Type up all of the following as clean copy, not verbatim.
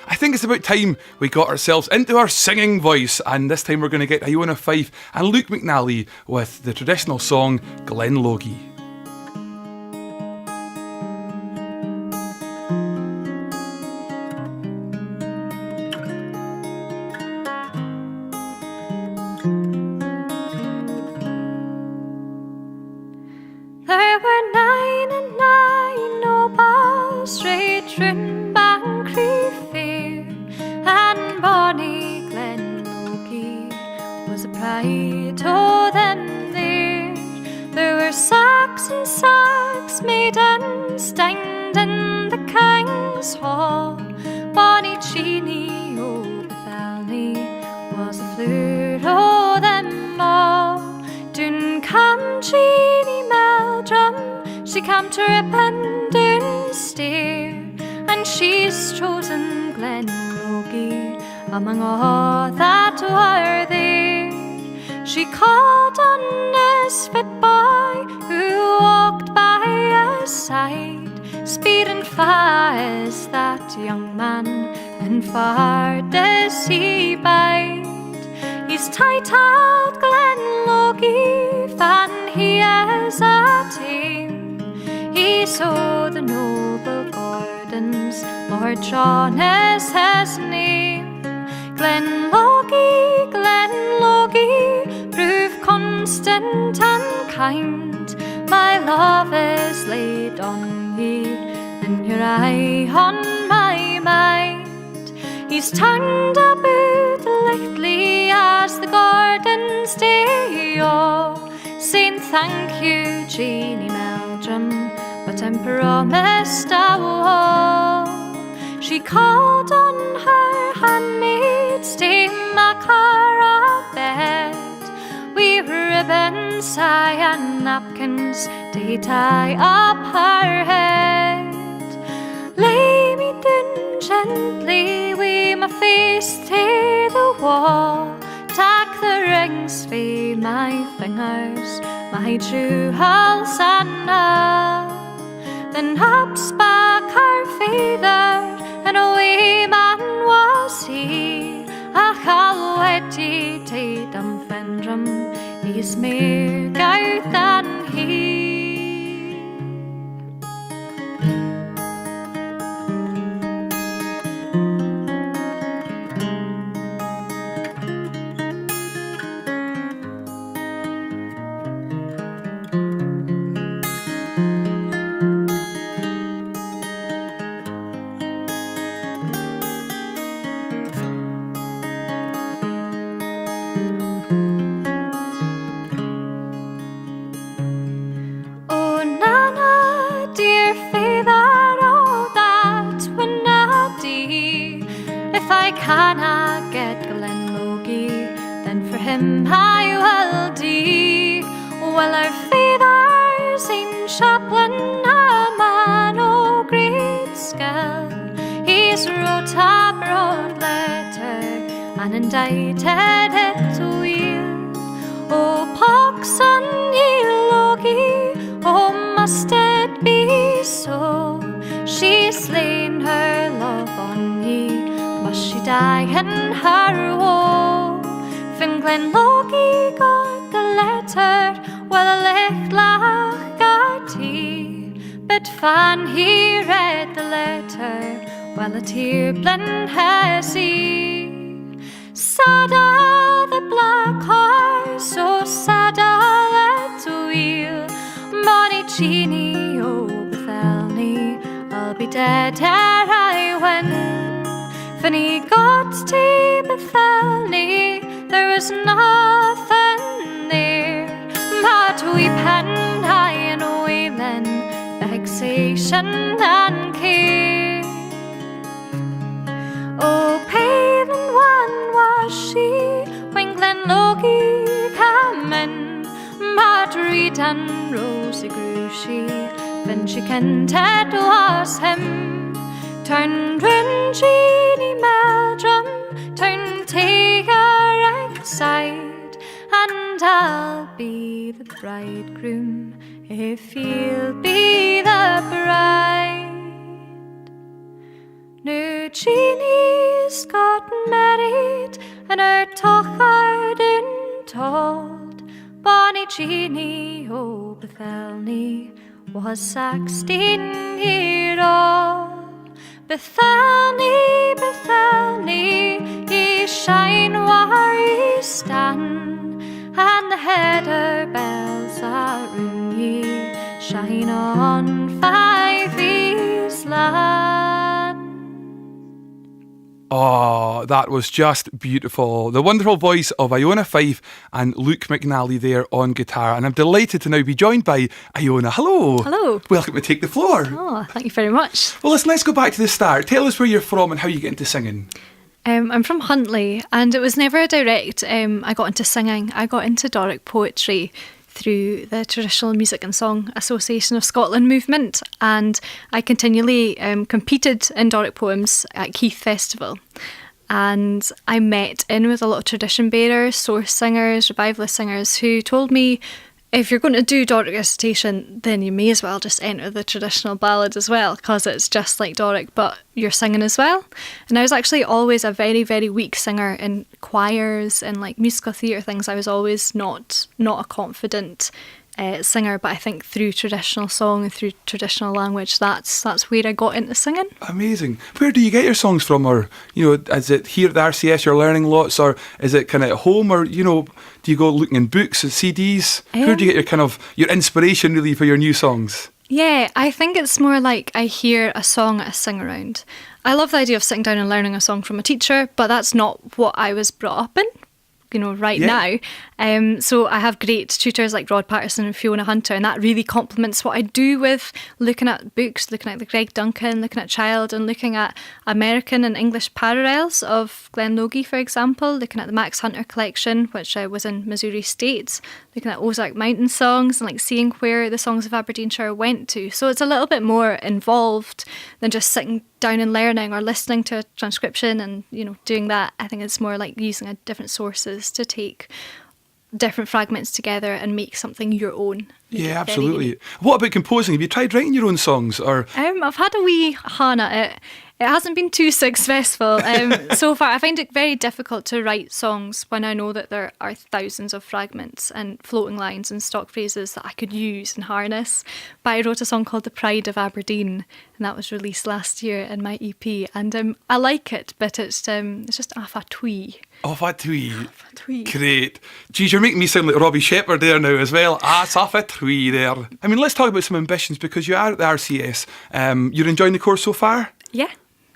I think it's about time we got ourselves into our singing voice, and this time we're going to get Iona Fyfe and Luc McNally with the traditional song Glenlogie. There were 99 nobles straight round Bancree Fair, and bonny Glenlogie was a pride o' them there. There were sacks and sacks made and stand in the King's Hall. Bonny Jeanie o' Bethany was the floor o' them all. Doon cam Jeanie Meldrum, she cam trippin' down stair, and she's chosen Glenlogie among all that were there. She called on his fit boy who walked by her side, speeding fast that young man, and far does he bide. He's titled Glenlogie, fan he is a tame. He's o' the noble Gordons, Lord John is his name. Glenlogie, Glenlogie, prove constant and kind. My love is laid on ye, and your eye on my mind. He's turned about lightly as the Gordons day o', saying thank you, Jeanie Meldrum, but I'm promised a woe. She called on her handmaids to make her a bed, wi' ribbons, aye, and napkins to tie up her head. Lay me down gently wi' my face to the wall, tak the rings fae my fingers, my jewels and all. Then up's back her feather, and away man was he. Ach, I'll wed ye to Dunfendrum, he's mair gout than he. If I cannot get Glenlogie, then for him I will dee. Well, our fathers in Chaplin, a man o' great skill, he's wrote a broad letter and indicted it weel. Oh, pox on ye, Logie, oh, must it be so? She's slain her love on ye, must she die in her woe? Fin Glenlogie got the letter, well, a licht lach got he. But fan he read the letter, well, a tear blend has he. Saddle the black horse, oh, saddle it wheel. Bonny Jeanie o' Bethany, I'll be dead ere I win. When he got to Bethany, there was nothing there but we pen high and wailing, vexation and care. Oh, paving one was she when Glenlogie came in, but reed and rosy grew she when she kent it was him. Turned round Jeanie Meldrum, turned to her right side, and I'll be the bridegroom if you'll be the bride. Now Jeanie she's got married, and her tochard in told. Bonnie Jeannie o' Bethelny was 16-year-old. Bethelny, Bethelny, ye shine where ye stand, and the header bells are ring ye, shine on Fyfe's land. Oh, that was just beautiful. The wonderful voice of Iona Fyfe and Luc McNally there on guitar. And I'm delighted to now be joined by Iona. Hello. Hello. Welcome to Take the Floor. Oh, thank you very much. Well, let's go back to the start. Tell us where you're from and how you get into singing. I'm from Huntly, and it was never a direct I got into singing. I got into Doric poetry through the Traditional Music and Song Association of Scotland movement, and I continually competed in Doric poems at Keith Festival. And I met in with a lot of tradition bearers, source singers, revivalist singers who told me, if you're going to do Doric recitation, then you may as well just enter the traditional ballad as well, because it's just like Doric, but you're singing as well. And I was actually always a very, very weak singer in choirs and like musical theatre things. I was always not a confident singer, but I think through traditional song and through traditional language, that's where I got into singing. Amazing. Where do you get your songs from? Or, is it here at the RCS you're learning lots, or is it kind of at home, or, do you go looking in books and CDs? Where do you get your inspiration really for your new songs? Yeah, I think it's more like I hear a song at a sing around. I love the idea of sitting down and learning a song from a teacher, but that's not what I was brought up in. Now. So I have great tutors like Rod Patterson and Fiona Hunter, and that really complements what I do with looking at books, looking at the Greg Duncan, looking at Child, and looking at American and English parallels of Glenlogie, for example, looking at the Max Hunter collection, which was in Missouri State, looking at Ozark Mountain songs and like seeing where the songs of Aberdeenshire went to. So it's a little bit more involved than just sitting down and learning or listening to a transcription and doing that. I think it's more like using different sources to take different fragments together and make something your own. Yeah, absolutely. What about composing? Have you tried writing your own songs? Or I've had a wee hand at it. It hasn't been too successful so far. I find it very difficult to write songs when I know that there are thousands of fragments and floating lines and stock phrases that I could use and harness. But I wrote a song called The Pride of Aberdeen, and that was released last year in my EP. And I like it, but it's just off a twee. Off a twee. Great. Geez, you're making me sound like Robbie Shepherd there now as well. It's off a twee there. I mean, let's talk about some ambitions, because you are at the RCS. You're enjoying the course so far? Yeah.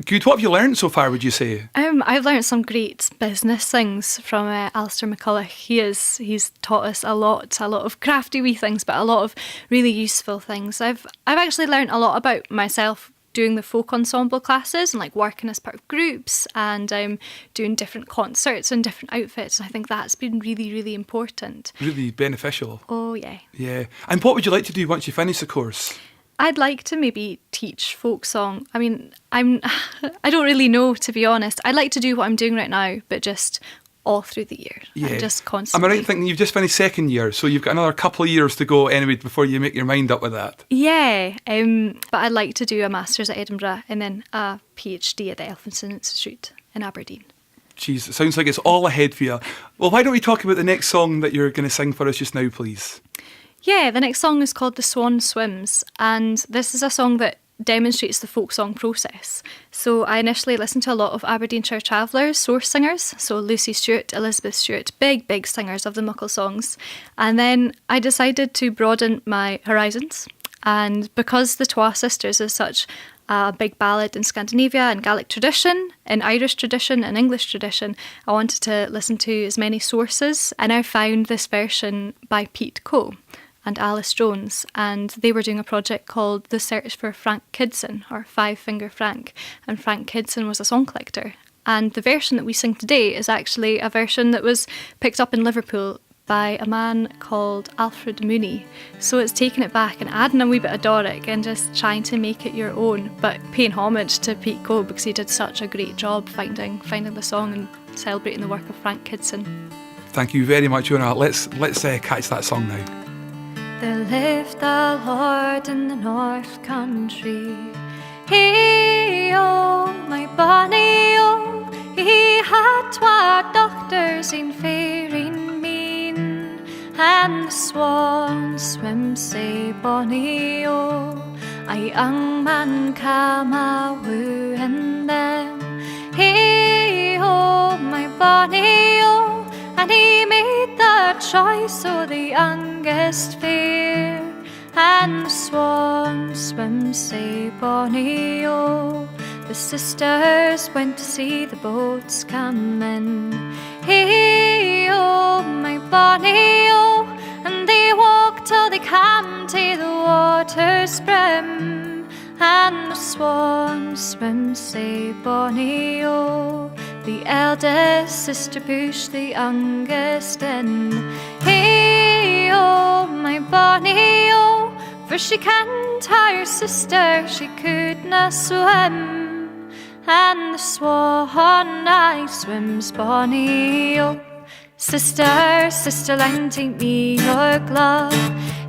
Good. What have you learned so far, would you say? I've learned some great business things from Alistair McCulloch. He's taught us a lot of crafty wee things, but a lot of really useful things. I've actually learned a lot about myself doing the folk ensemble classes and like working as part of groups and doing different concerts and different outfits. And I think that's been really, really important. Really beneficial. Oh, yeah. Yeah. And what would you like to do once you finish the course? I'd like to maybe teach folk song. I mean, I don't really know, to be honest. I'd like to do what I'm doing right now, but just all through the year. Yeah. Just constantly. Am I right in thinking you've just finished second year, so you've got another couple of years to go anyway before you make your mind up with that? Yeah, but I'd like to do a Masters at Edinburgh and then a PhD at the Elphinstone Institute in Aberdeen. Jeez, it sounds like it's all ahead for you. Well, why don't we talk about the next song that you're going to sing for us just now, please? Yeah, the next song is called The Swan Swims, and this is a song that demonstrates the folk song process. So I initially listened to a lot of Aberdeenshire travellers, source singers, so Lucy Stewart, Elizabeth Stewart, big singers of the Muckle songs. And then I decided to broaden my horizons, and because the Twa Sisters is such a big ballad in Scandinavia and Gaelic tradition, in Irish tradition and English tradition, I wanted to listen to as many sources, and I found this version by Pete Coe and Alice Jones, and they were doing a project called The Search for Frank Kidson, or Five Finger Frank, and Frank Kidson was a song collector. And the version that we sing today is actually a version that was picked up in Liverpool by a man called Alfred Mooney. So it's taking it back and adding a wee bit of Doric and just trying to make it your own, but paying homage to Pete Coe because he did such a great job finding the song and celebrating the work of Frank Kidson. Thank you very much, Iona. Let's catch that song now. There lived a lord in the north country. He, oh, my bonny, oh, the swan swims say bonny o. A young man came a-wooing them. Hey-ho, my bonny o. And he made the choice o' the youngest fair. And the swan swims say bonny o. The sisters went to see the boats come in. Hey-oh, my bonny-oh. And they walked till they came to the water's brim. And the swan swims say bonny-oh. The eldest sister pushed the youngest in. Hey-oh, my bonny-oh. For she can't her sister, she couldna swim. And the swan I swims bonny-o. Sister, sister, lend me your glove.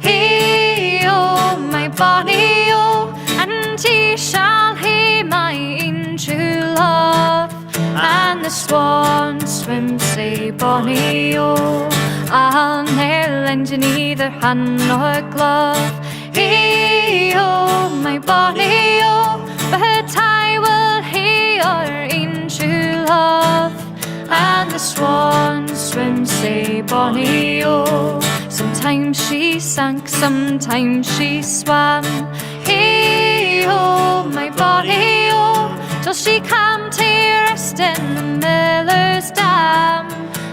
Hey-oh, my bonny-o. And ye shall hae my angel love. And the swan swims say bonny-o. I'll ne'er lend you neither hand nor glove. Hey-oh, my bonny-o. But I will hae your angel love. And the swan swims say bonny-o. Sometimes she sank, sometimes she swam. Hey-oh, my bonny-o. Till she came to rest in the miller's dam.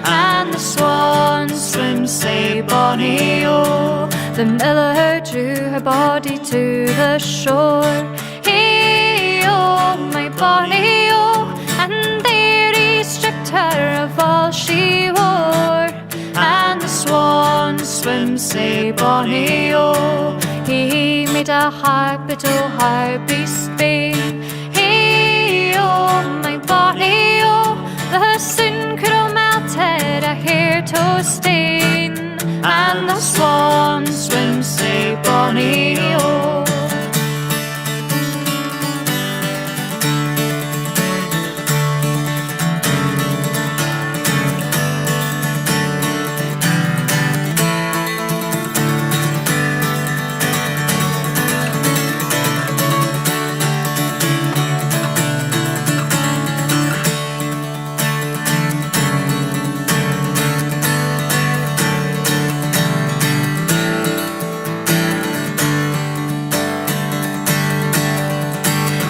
And the swan swims say bonny-o. The miller drew her body to the shore. Hey-oh, my bonny-o. And there he stripped her of all she wore. And the swan swims say bonny-o. He made a harp, it'll harpiest be. Hey-oh, my bonny-o. The sun could have melted a hair to stain. And the swan swims say bonny-o.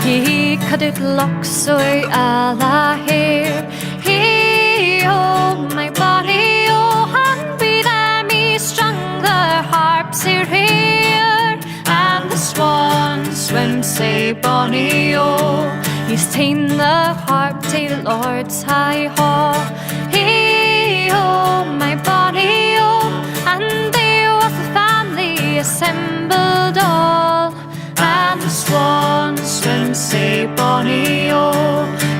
He cutted locks or a la hair. Hey-oh, my bonny-o. And with them he strung the harps here. And the swan swims say bonny-o. He's ta'en the harp to the Lord's high hall. Hey-oh, my bonny-o. And there was the family assembled all. And the swan swims say bonny-o.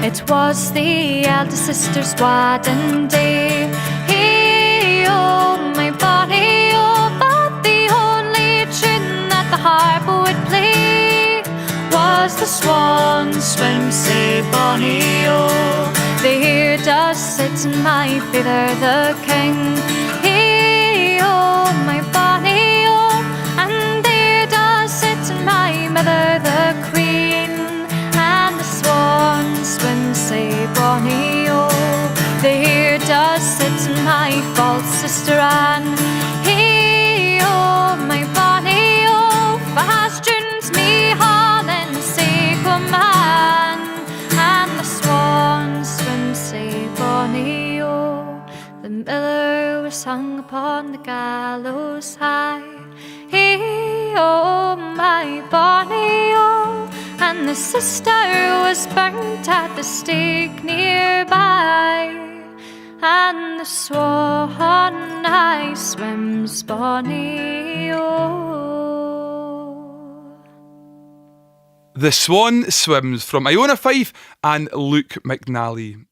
It was the eldest sister's wedding day. Hey-oh, my bonny-o. But the only tune that the harp would play was the swan swims say bonny-o. There does sit in my feather the king. Hey-oh, my bonny-o. And there does sit in my mother the queen. And the swan swims say bonny-o. There does sit in my false sister Anne. Hey-oh, my bonny-o. Fast tunes me Holland say man. And the swan swims say bonny-o. The miller was hung upon the gallows high. Hey-oh, my bonny-o. And the sister was burnt at the stake nearby. And the swan I swims bonny-o. The Swan Swims from Iona Fyfe and Luc McNally.